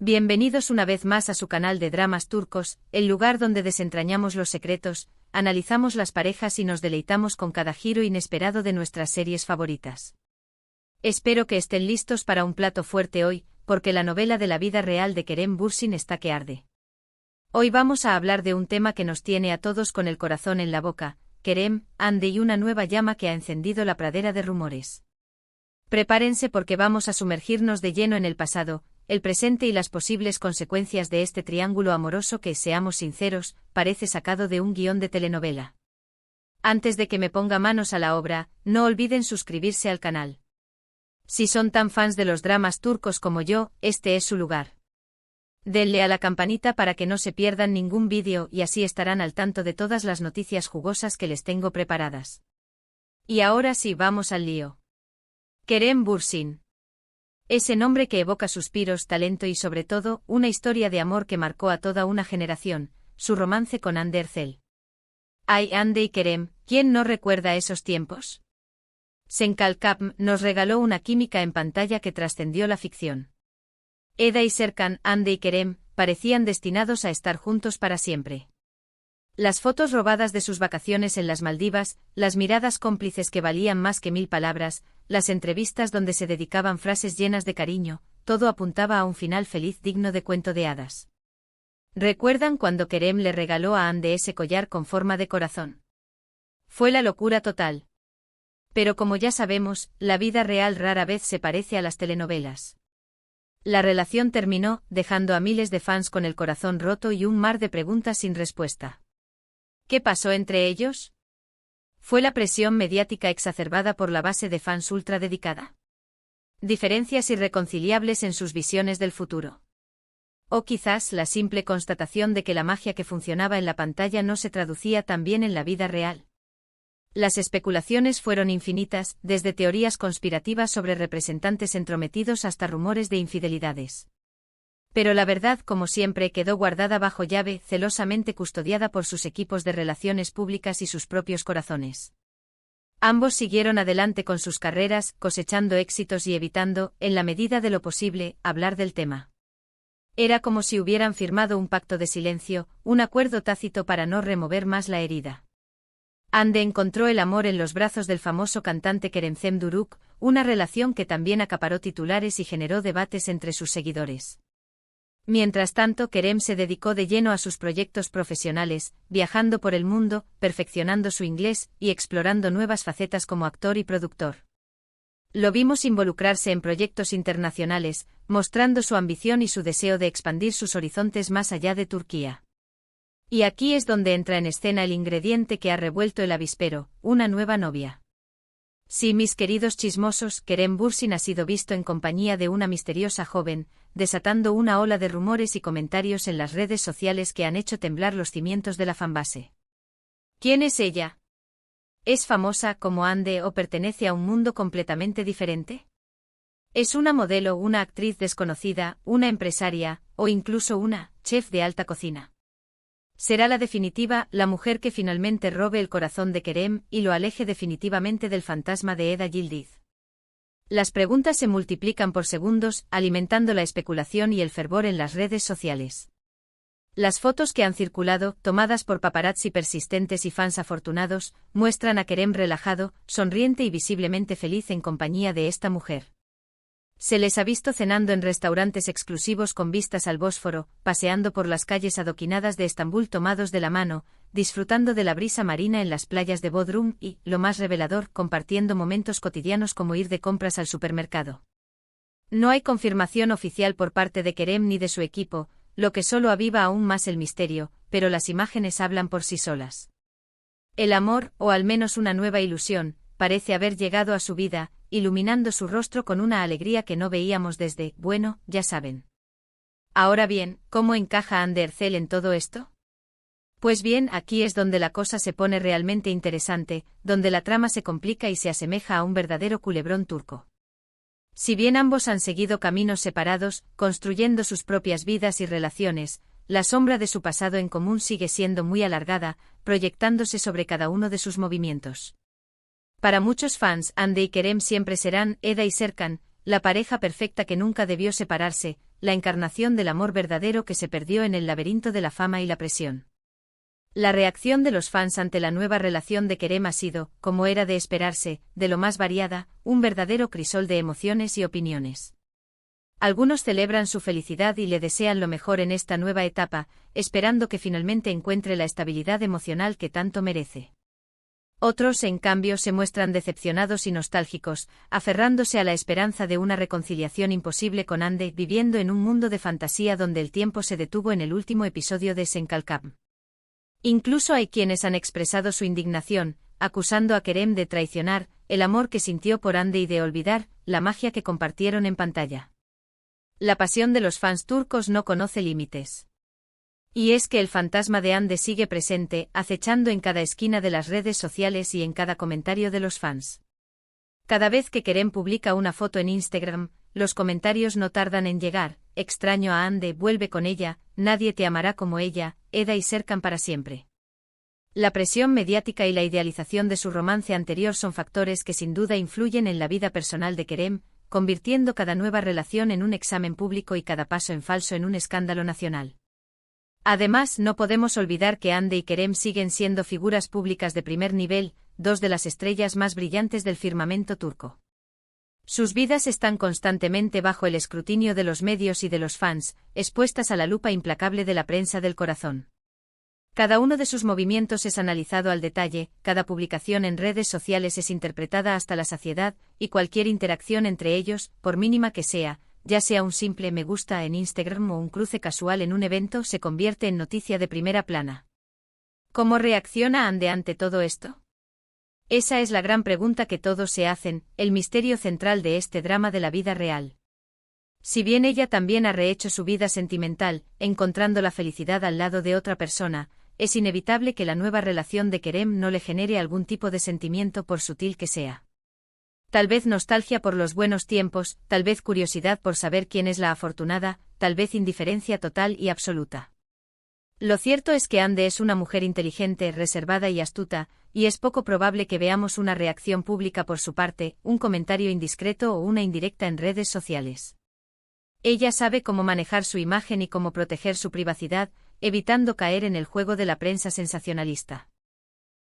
Bienvenidos una vez más a su canal de dramas turcos, el lugar donde desentrañamos los secretos, analizamos las parejas y nos deleitamos con cada giro inesperado de nuestras series favoritas. Espero que estén listos para un plato fuerte hoy, porque la novela de la vida real de Kerem Bürsin está que arde. Hoy vamos a hablar de un tema que nos tiene a todos con el corazón en la boca, Kerem, Hande y una nueva llama que ha encendido la pradera de rumores. Prepárense porque vamos a sumergirnos de lleno en el pasado, el presente y las posibles consecuencias de este triángulo amoroso que, seamos sinceros, parece sacado de un guión de telenovela. Antes de que me ponga manos a la obra, no olviden suscribirse al canal. Si son tan fans de los dramas turcos como yo, este es su lugar. Denle a la campanita para que no se pierdan ningún vídeo y así estarán al tanto de todas las noticias jugosas que les tengo preparadas. Y ahora sí, vamos al lío. Kerem Bürsin. Ese nombre que evoca suspiros, talento y sobre todo, una historia de amor que marcó a toda una generación, su romance con Hande Erçel. Ay, Hande y Kerem, ¿quién no recuerda esos tiempos? Senkalkapm nos regaló una química en pantalla que trascendió la ficción. Eda y Serkan, Hande y Kerem, parecían destinados a estar juntos para siempre. Las fotos robadas de sus vacaciones en las Maldivas, las miradas cómplices que valían más que 1000 palabras, las entrevistas donde se dedicaban frases llenas de cariño, todo apuntaba a un final feliz digno de cuento de hadas. ¿Recuerdan cuando Kerem le regaló a Hande ese collar con forma de corazón? Fue la locura total. Pero como ya sabemos, la vida real rara vez se parece a las telenovelas. La relación terminó, dejando a miles de fans con el corazón roto y un mar de preguntas sin respuesta. ¿Qué pasó entre ellos? ¿Fue la presión mediática exacerbada por la base de fans ultra dedicada? ¿Diferencias irreconciliables en sus visiones del futuro? ¿O quizás la simple constatación de que la magia que funcionaba en la pantalla no se traducía tan bien en la vida real? Las especulaciones fueron infinitas, desde teorías conspirativas sobre representantes entrometidos hasta rumores de infidelidades. Pero la verdad, como siempre, quedó guardada bajo llave, celosamente custodiada por sus equipos de relaciones públicas y sus propios corazones. Ambos siguieron adelante con sus carreras, cosechando éxitos y evitando, en la medida de lo posible, hablar del tema. Era como si hubieran firmado un pacto de silencio, un acuerdo tácito para no remover más la herida. Hande encontró el amor en los brazos del famoso cantante Keremcem Duruk, una relación que también acaparó titulares y generó debates entre sus seguidores. Mientras tanto, Kerem se dedicó de lleno a sus proyectos profesionales, viajando por el mundo, perfeccionando su inglés y explorando nuevas facetas como actor y productor. Lo vimos involucrarse en proyectos internacionales, mostrando su ambición y su deseo de expandir sus horizontes más allá de Turquía. Y aquí es donde entra en escena el ingrediente que ha revuelto el avispero, una nueva novia. Sí, mis queridos chismosos, Kerem Bürsin ha sido visto en compañía de una misteriosa joven, desatando una ola de rumores y comentarios en las redes sociales que han hecho temblar los cimientos de la fanbase. ¿Quién es ella? ¿Es famosa como Hande o pertenece a un mundo completamente diferente? ¿Es una modelo, una actriz desconocida, una empresaria, o incluso una chef de alta cocina? Será la definitiva, la mujer que finalmente robe el corazón de Kerem y lo aleje definitivamente del fantasma de Eda Yildiz. Las preguntas se multiplican por segundos, alimentando la especulación y el fervor en las redes sociales. Las fotos que han circulado, tomadas por paparazzi persistentes y fans afortunados, muestran a Kerem relajado, sonriente y visiblemente feliz en compañía de esta mujer. Se les ha visto cenando en restaurantes exclusivos con vistas al Bósforo, paseando por las calles adoquinadas de Estambul tomados de la mano, disfrutando de la brisa marina en las playas de Bodrum y, lo más revelador, compartiendo momentos cotidianos como ir de compras al supermercado. No hay confirmación oficial por parte de Kerem ni de su equipo, lo que solo aviva aún más el misterio, pero las imágenes hablan por sí solas. El amor, o al menos una nueva ilusión, parece haber llegado a su vida, iluminando su rostro con una alegría que no veíamos desde, bueno, ya saben. Ahora bien, ¿cómo encaja Hande Erçel en todo esto? Pues bien, aquí es donde la cosa se pone realmente interesante, donde la trama se complica y se asemeja a un verdadero culebrón turco. Si bien ambos han seguido caminos separados, construyendo sus propias vidas y relaciones, la sombra de su pasado en común sigue siendo muy alargada, proyectándose sobre cada uno de sus movimientos. Para muchos fans, Hande y Kerem siempre serán Eda y Serkan, la pareja perfecta que nunca debió separarse, la encarnación del amor verdadero que se perdió en el laberinto de la fama y la presión. La reacción de los fans ante la nueva relación de Kerem ha sido, como era de esperarse, de lo más variada, un verdadero crisol de emociones y opiniones. Algunos celebran su felicidad y le desean lo mejor en esta nueva etapa, esperando que finalmente encuentre la estabilidad emocional que tanto merece. Otros, en cambio, se muestran decepcionados y nostálgicos, aferrándose a la esperanza de una reconciliación imposible con Hande, viviendo en un mundo de fantasía donde el tiempo se detuvo en el último episodio de Senkalkam. Incluso hay quienes han expresado su indignación, acusando a Kerem de traicionar el amor que sintió por Hande y de olvidar la magia que compartieron en pantalla. La pasión de los fans turcos no conoce límites. Y es que el fantasma de Hande sigue presente, acechando en cada esquina de las redes sociales y en cada comentario de los fans. Cada vez que Kerem publica una foto en Instagram, los comentarios no tardan en llegar: extraño a Hande, vuelve con ella, nadie te amará como ella, Eda y Serkan para siempre. La presión mediática y la idealización de su romance anterior son factores que sin duda influyen en la vida personal de Kerem, convirtiendo cada nueva relación en un examen público y cada paso en falso en un escándalo nacional. Además, no podemos olvidar que Hande y Kerem siguen siendo figuras públicas de primer nivel, dos de las estrellas más brillantes del firmamento turco. Sus vidas están constantemente bajo el escrutinio de los medios y de los fans, expuestas a la lupa implacable de la prensa del corazón. Cada uno de sus movimientos es analizado al detalle, cada publicación en redes sociales es interpretada hasta la saciedad, y cualquier interacción entre ellos, por mínima que sea, ya sea un simple me gusta en Instagram o un cruce casual en un evento, se convierte en noticia de primera plana. ¿Cómo reacciona Hande ante todo esto? Esa es la gran pregunta que todos se hacen, el misterio central de este drama de la vida real. Si bien ella también ha rehecho su vida sentimental, encontrando la felicidad al lado de otra persona, es inevitable que la nueva relación de Kerem no le genere algún tipo de sentimiento por sutil que sea. Tal vez nostalgia por los buenos tiempos, tal vez curiosidad por saber quién es la afortunada, tal vez indiferencia total y absoluta. Lo cierto es que Hande es una mujer inteligente, reservada y astuta, y es poco probable que veamos una reacción pública por su parte, un comentario indiscreto o una indirecta en redes sociales. Ella sabe cómo manejar su imagen y cómo proteger su privacidad, evitando caer en el juego de la prensa sensacionalista.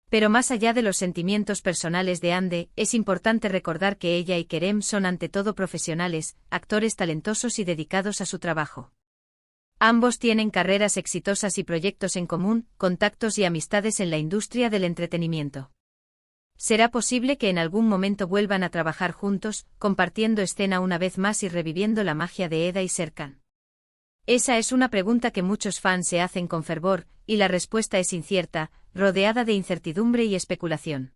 Pero más allá de los sentimientos personales de Hande, es importante recordar que ella y Kerem son ante todo profesionales, actores talentosos y dedicados a su trabajo. Ambos tienen carreras exitosas y proyectos en común, contactos y amistades en la industria del entretenimiento. ¿Será posible que en algún momento vuelvan a trabajar juntos, compartiendo escena una vez más y reviviendo la magia de Eda y Serkan? Esa es una pregunta que muchos fans se hacen con fervor, y la respuesta es incierta, rodeada de incertidumbre y especulación.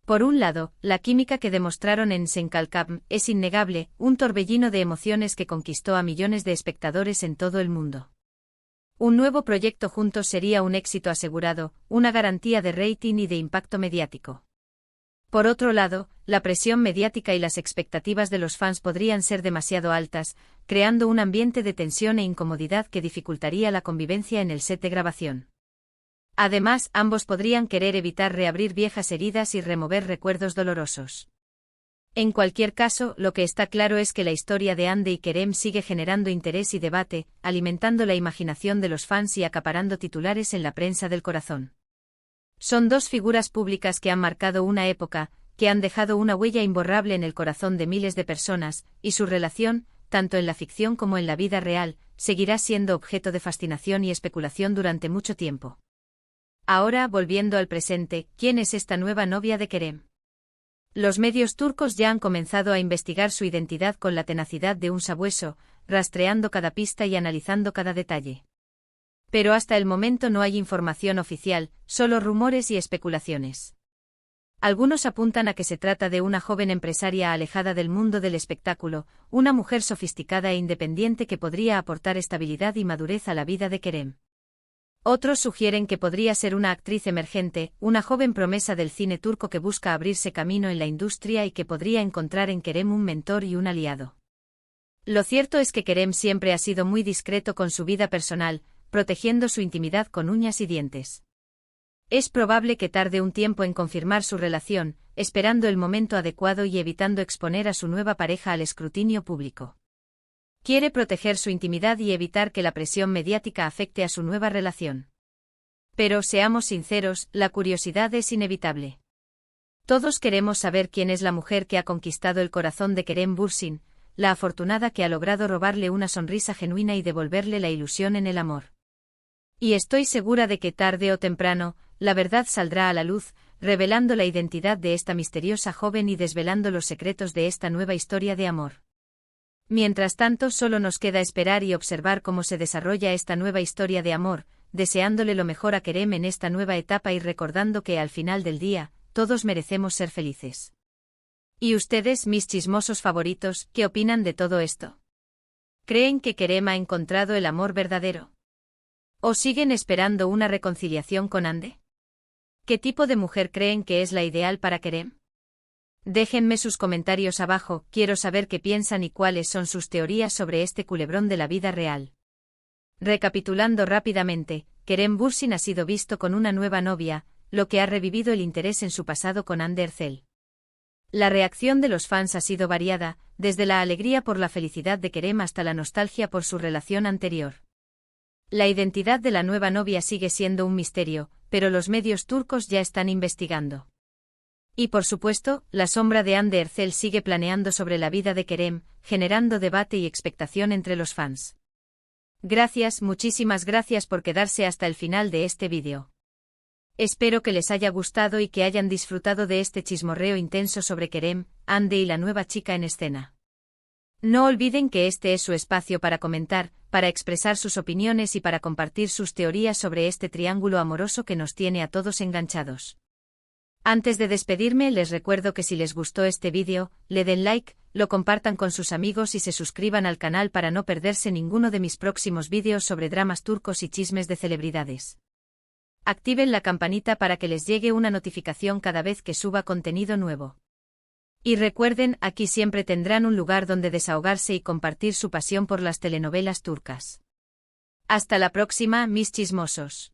Por un lado, la química que demostraron en Senkalkam es innegable, un torbellino de emociones que conquistó a millones de espectadores en todo el mundo. Un nuevo proyecto juntos sería un éxito asegurado, una garantía de rating y de impacto mediático. Por otro lado, la presión mediática y las expectativas de los fans podrían ser demasiado altas, creando un ambiente de tensión e incomodidad que dificultaría la convivencia en el set de grabación. Además, ambos podrían querer evitar reabrir viejas heridas y remover recuerdos dolorosos. En cualquier caso, lo que está claro es que la historia de Hande y Kerem sigue generando interés y debate, alimentando la imaginación de los fans y acaparando titulares en la prensa del corazón. Son dos figuras públicas que han marcado una época, que han dejado una huella imborrable en el corazón de miles de personas, y su relación, tanto en la ficción como en la vida real, seguirá siendo objeto de fascinación y especulación durante mucho tiempo. Ahora, volviendo al presente, ¿quién es esta nueva novia de Kerem? Los medios turcos ya han comenzado a investigar su identidad con la tenacidad de un sabueso, rastreando cada pista y analizando cada detalle. Pero hasta el momento no hay información oficial, solo rumores y especulaciones. Algunos apuntan a que se trata de una joven empresaria alejada del mundo del espectáculo, una mujer sofisticada e independiente que podría aportar estabilidad y madurez a la vida de Kerem. Otros sugieren que podría ser una actriz emergente, una joven promesa del cine turco que busca abrirse camino en la industria y que podría encontrar en Kerem un mentor y un aliado. Lo cierto es que Kerem siempre ha sido muy discreto con su vida personal, protegiendo su intimidad con uñas y dientes. Es probable que tarde un tiempo en confirmar su relación, esperando el momento adecuado y evitando exponer a su nueva pareja al escrutinio público. Quiere proteger su intimidad y evitar que la presión mediática afecte a su nueva relación. Pero seamos sinceros, la curiosidad es inevitable. Todos queremos saber quién es la mujer que ha conquistado el corazón de Kerem Bürsin, la afortunada que ha logrado robarle una sonrisa genuina y devolverle la ilusión en el amor. Y estoy segura de que tarde o temprano, la verdad saldrá a la luz, revelando la identidad de esta misteriosa joven y desvelando los secretos de esta nueva historia de amor. Mientras tanto, solo nos queda esperar y observar cómo se desarrolla esta nueva historia de amor, deseándole lo mejor a Kerem en esta nueva etapa y recordando que al final del día, todos merecemos ser felices. ¿Y ustedes, mis chismosos favoritos, qué opinan de todo esto? ¿Creen que Kerem ha encontrado el amor verdadero? ¿O siguen esperando una reconciliación con Hande? ¿Qué tipo de mujer creen que es la ideal para Kerem? Déjenme sus comentarios abajo, quiero saber qué piensan y cuáles son sus teorías sobre este culebrón de la vida real. Recapitulando rápidamente, Kerem Bürsin ha sido visto con una nueva novia, lo que ha revivido el interés en su pasado con Hande Erçel. La reacción de los fans ha sido variada, desde la alegría por la felicidad de Kerem hasta la nostalgia por su relación anterior. La identidad de la nueva novia sigue siendo un misterio, pero los medios turcos ya están investigando. Y por supuesto, la sombra de Hande Erçel sigue planeando sobre la vida de Kerem, generando debate y expectación entre los fans. Gracias, muchísimas gracias por quedarse hasta el final de este vídeo. Espero que les haya gustado y que hayan disfrutado de este chismorreo intenso sobre Kerem, Hande y la nueva chica en escena. No olviden que este es su espacio para comentar, para expresar sus opiniones y para compartir sus teorías sobre este triángulo amoroso que nos tiene a todos enganchados. Antes de despedirme, les recuerdo que si les gustó este vídeo, le den like, lo compartan con sus amigos y se suscriban al canal para no perderse ninguno de mis próximos vídeos sobre dramas turcos y chismes de celebridades. Activen la campanita para que les llegue una notificación cada vez que suba contenido nuevo. Y recuerden, aquí siempre tendrán un lugar donde desahogarse y compartir su pasión por las telenovelas turcas. Hasta la próxima, mis chismosos.